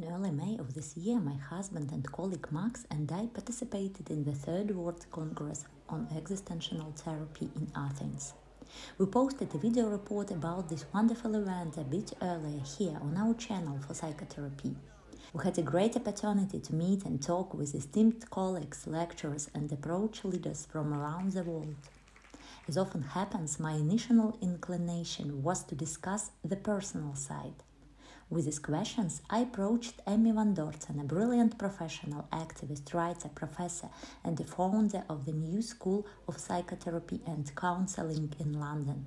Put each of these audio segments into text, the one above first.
In early May of this year, my husband and colleague Max and I participated in the Third World Congress on Existential Therapy in Athens. We posted a video report about this wonderful event a bit earlier here on our channel for Psychotherapy. We had a great opportunity to meet and talk with esteemed colleagues, lecturers and approach leaders from around the world. As often happens, my initial inclination was to discuss the personal side. With these questions, I approached Emmy van Deurzen, a brilliant professional, activist, writer, professor, and the founder of the new School of Psychotherapy and Counselling in London.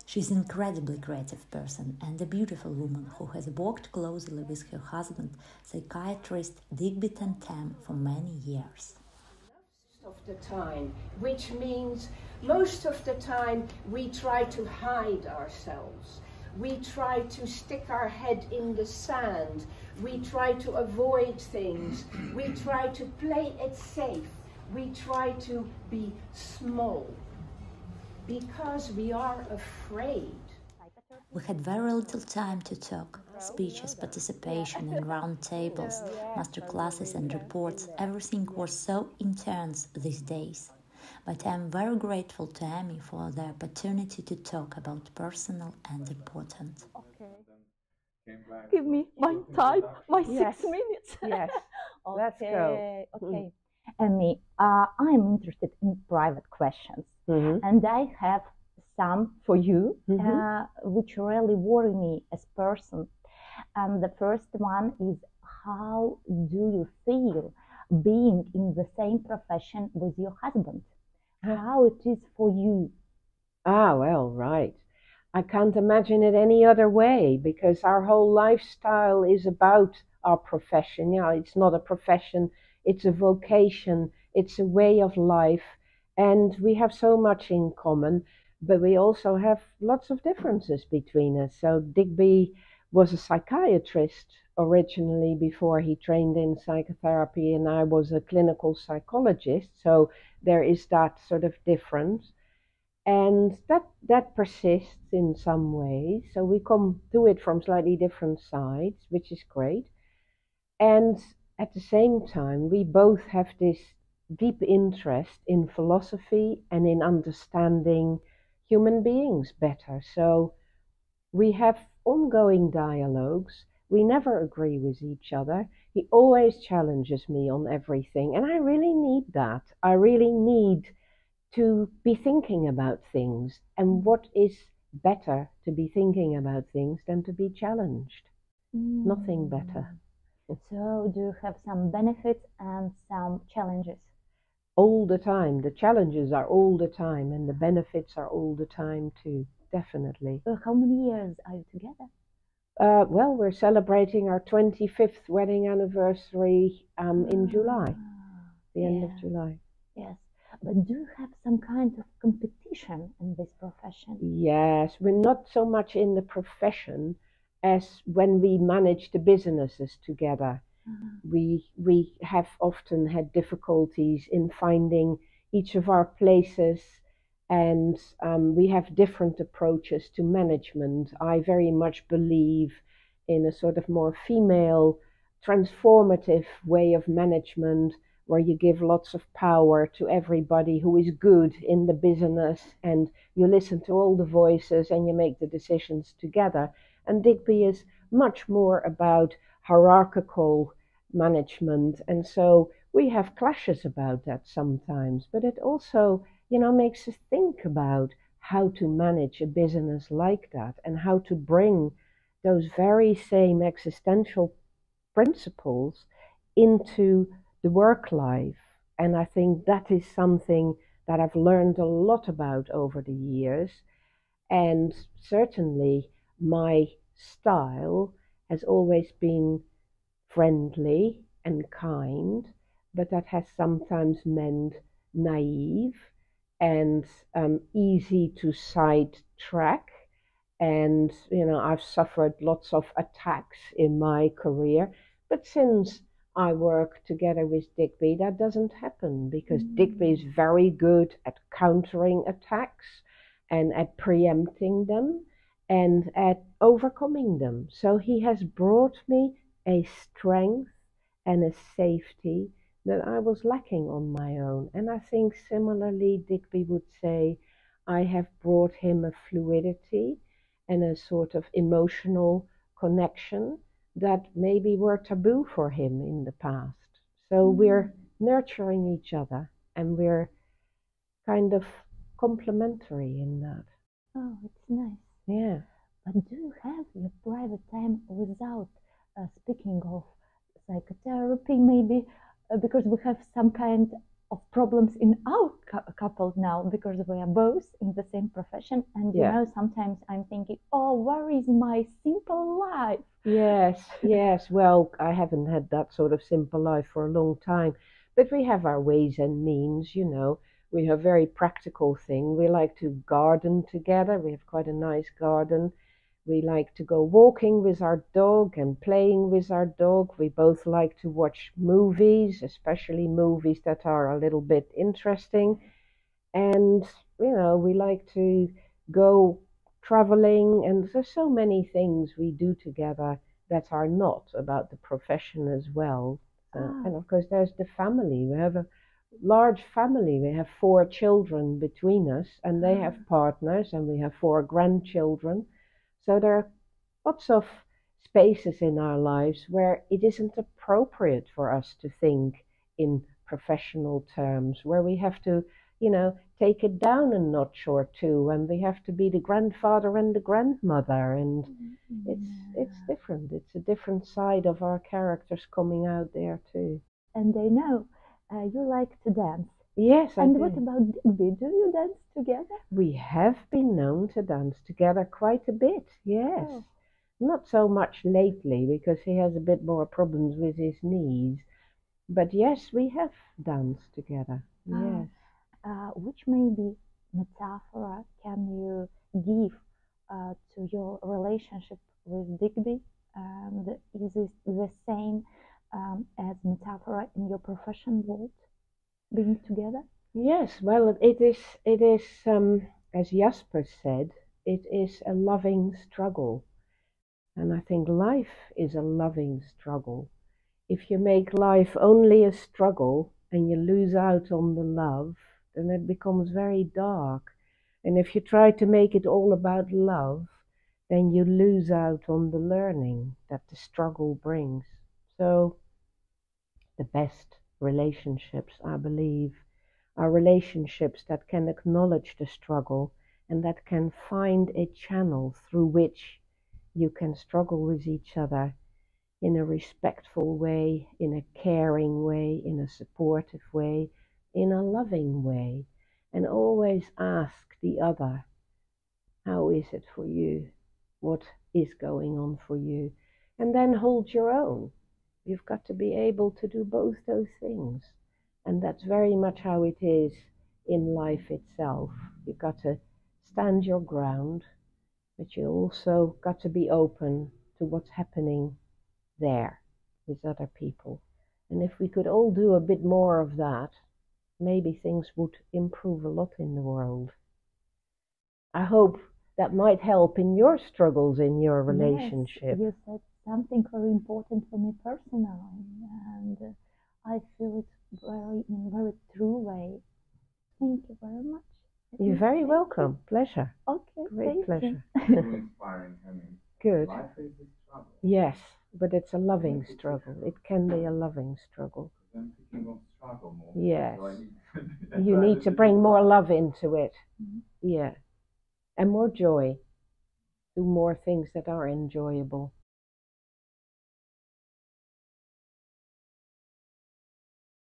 She's an incredibly creative person and a beautiful woman who has worked closely with her husband, psychiatrist Digby Tantam, for many years. Of the time, which means most of the time we try to hide ourselves. We try to stick our head in the sand. We try to avoid things. We try to play it safe. We try to be small because we are afraid. We had very little time to talk. Speeches, participation in round tables, master classes and reports, everything was so intense these days. But I am very grateful to Emmy for the opportunity to talk about personal and important. Okay. Give me my time, my 6 minutes. Yes, Okay, let's go. Okay. Emmy, I'm interested in private questions, and I have some for you, which really worry me as a person. And the first one is, how do you feel being in the same profession with your husband? How it is for you? Ah, well, right. I can't imagine it any other way, because our whole lifestyle is about our profession. Yeah, it's not a profession, it's a vocation, it's a way of life, and we have so much in common, but we also have lots of differences between us. So Digby was a psychiatrist originally before he trained in psychotherapy, and I was a clinical psychologist, so there is that sort of difference, and that persists in some ways. So we come to it from slightly different sides, which is great. And at the same time, we both have this deep interest in philosophy and in understanding human beings better. So we have ongoing dialogues. We never agree with each other. He always challenges me on everything, and I really need that. I really need to be thinking about things, and what is better to be thinking about things than to be challenged? Nothing better. So do you have some benefits and some challenges? All the time. The challenges are all the time, and the benefits are all the time too, definitely. How many years are you together? Well, we're celebrating our 25th wedding anniversary in July, the end of July. Yes, but do you have some kind of competition in this profession? Yes, we're not so much in the profession as when we manage the businesses together. We have often had difficulties in finding each of our places, and we have different approaches to management. I very much believe in a sort of more female, transformative way of management, where you give lots of power to everybody who is good in the business, and you listen to all the voices and you make the decisions together. And Digby is much more about hierarchical management, and so we have clashes about that sometimes, but it also, makes us think about how to manage a business like that, and how to bring those very same existential principles into the work life. And I think that is something that I've learned a lot about over the years, and certainly my style has always been friendly and kind, but that has sometimes meant naive and easy to sidetrack. And I've suffered lots of attacks in my career, but since I work together with Digby, that doesn't happen, because Digby is very good at countering attacks and at preempting them and at overcoming them. So he has brought me a strength and a safety that I was lacking on my own. And I think similarly, Digby would say, I have brought him a fluidity and a sort of emotional connection that maybe were taboo for him in the past. So we're nurturing each other, and we're kind of complementary in that. Oh, it's nice. Yeah. But do you have your private time without speaking of psychotherapy, maybe? Because we have some kind of problems in our couple now, because we are both in the same profession. And, you know, sometimes I'm thinking, oh, where is my simple life? Yes, yes. Well, I haven't had that sort of simple life for a long time. But we have our ways and means, you know. We have a very practical thing. We like to garden together. We have quite a nice garden. We like to go walking with our dog and playing with our dog. We both like to watch movies, especially movies that are a little bit interesting. And, you know, we like to go traveling, and there's so many things we do together that are not about the profession as well. And of course, there's the family. We have a large family. We have 4 children between us, and they have partners, and we have 4 grandchildren. So there are lots of spaces in our lives where it isn't appropriate for us to think in professional terms, where we have to, you know, take it down a notch or two, and we have to be the grandfather and the grandmother, and it's different. It's a different side of our characters coming out there too. And I know you like to dance. Yes, I do. And what about Digby? Do you dance together? We have been known to dance together quite a bit, yes. Oh. Not so much lately, because he has a bit more problems with his knees. But yes, we have danced together, yes. Which maybe metaphor can you give to your relationship with Digby? And is it the same as metaphor in your profession world, being together? Yes, well, it is as Jasper said, it is a loving struggle. And I think life is a loving struggle. If you make life only a struggle and you lose out on the love, then it becomes very dark. And if you try to make it all about love, then you lose out on the learning that the struggle brings. So the best relationships, I believe, are relationships that can acknowledge the struggle and that can find a channel through which you can struggle with each other in a respectful way, in a caring way, in a supportive way, in a loving way, and always ask the other, how is it for you? What is going on for you? And then hold your own. You've got to be able to do both those things. And that's very much how it is in life itself. You've got to stand your ground, but you also got to be open to what's happening there with other people. And if we could all do a bit more of that, maybe things would improve a lot in the world. I hope that might help in your struggles in your relationship. Yes, you said something very important for me personally, and I feel it in a very true way. Thank you very much. You're very welcome. Pleasure. Okay, great pleasure. Inspiring, Emmy. Good. Life is a struggle. Yes, but it's a loving struggle. It can be a loving struggle. I'm thinking of struggle more. Yes. So you need to bring more love into it. Yeah. And more joy. Do more things that are enjoyable.